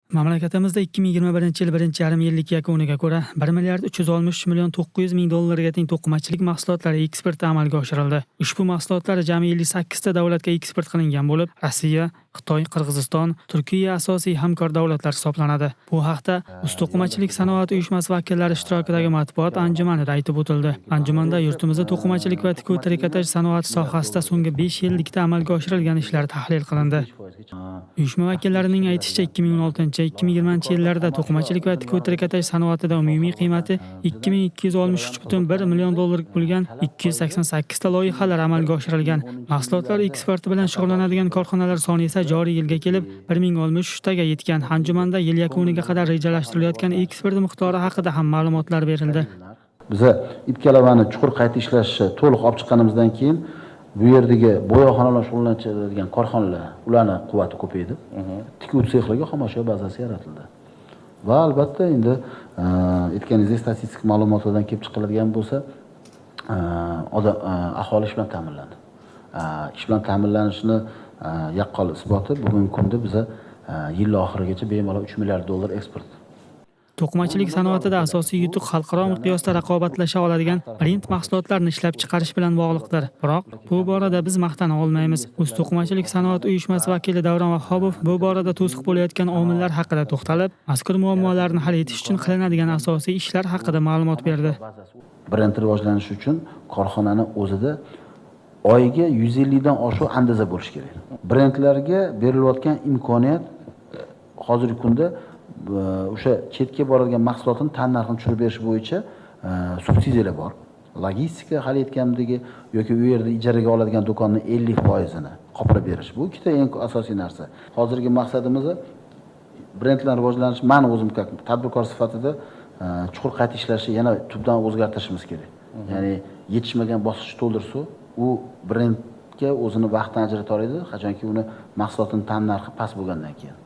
Mamlakatimizda 2021-yil birinchi yarim yillik yakuniga ko'ra 1 milliard 363 million 900 ming dollarga teng to'qimachilik mahsulotlari eksporti amalga oshirildi. Ushbu mahsulotlar jami 58 ta davlatga eksport qilingan bo'lib, Rossiya, Xitoy, Qirg'iziston, Turkiya asosiy hamkor davlatlar hisoblanadi. Bu haqda To'qimachilik sanoati uyushmasi vakillari ishtirokidagi matbuot anjumanida aytib o'tildi. Anjumanda yurtimizda to'qimachilik va tikuv trikotaj sanoati sohasida so'nggi 5 yillikda amalga oshirilgan ishlar tahlil qilindi. Uyushma vakillarining aytishicha 2016-2020 yillarda to'qimachilik va tikuv trikotaj sanoatida umumiy qiymati 2263,1 million dollar bo'lgan 288 ta loyihalar amalga oshirilgan. Mahsulotlar eksporti bilan shug'ullanadigan korxonalar soni esa joriy yilga kelib 1063 taga yetgan. Anjumanda yil yakuniga qadar rejalashtirilayotgan eksport miqdori haqida ham ma'lumotlar berildi. Biz ikkalavani chuqur qayta ishlashni to'liq olib chiqqanimizdan keyin bu yerdagi bo'yoqxonalar shug'ullanadigan korxonalar, ularning quvvati ko'paydi. Tikuv sexlariga xomashyo bazasi yaratildi. Va albatta endi aytganingizdek statistik ma'lumotlardan kelib chiqiladigan bo'lsa, aholi ish bilan ta'minlandi. Ish bilan ta'minlanishini yaqqol isboti bugungi kunda biza yil oxirigacha bemalol 3 milliard dollar eksport. To'qimachilik sanoatida asosiy yutuq xalqaro miqyosda raqobatlasha oladigan brend mahsulotlarni ishlab chiqarish bilan bog'liqdir. Biroq bu borada biz maqtana olmaymiz. To'qimachilik sanoat uyushmasi vakili Davron Vahobov bu borada to'siq bo'layotgan omillar haqida to'xtalib, mazkur muammolarni hal etish uchun qilinadigan asosiy ishlar haqida ma'lumot berdi. Brend rivojlanishi uchun korxonani o'zida oyiga 150 dan oshiq andaza bo'lish kerak. Brendlarga berilayotgan imkoniyat hozirgi kunda o'sha chetga boradigan mahsulotning tan narxini tushirib berish bo'yicha subsidiyalar bor. Logistika hal etgandagi yoki u yerda ijaraga oladigan do'konning 50%ni qoplab berish. Bu ikkita eng asosiy narsa. Hozirgi maqsadimiz brendlar rivojlanishi, meni o'zim tadbirkor sifatida chuqur qayta ishlashni yana tubdan o'zgartirishimiz kerak. Ya'ni yetishmagan bosqichni to'ldirsa, u brendga o'zini vaqtdan ajrata oladi, qachonki uni mahsulotning tan narxi past bo'lgandan keyin.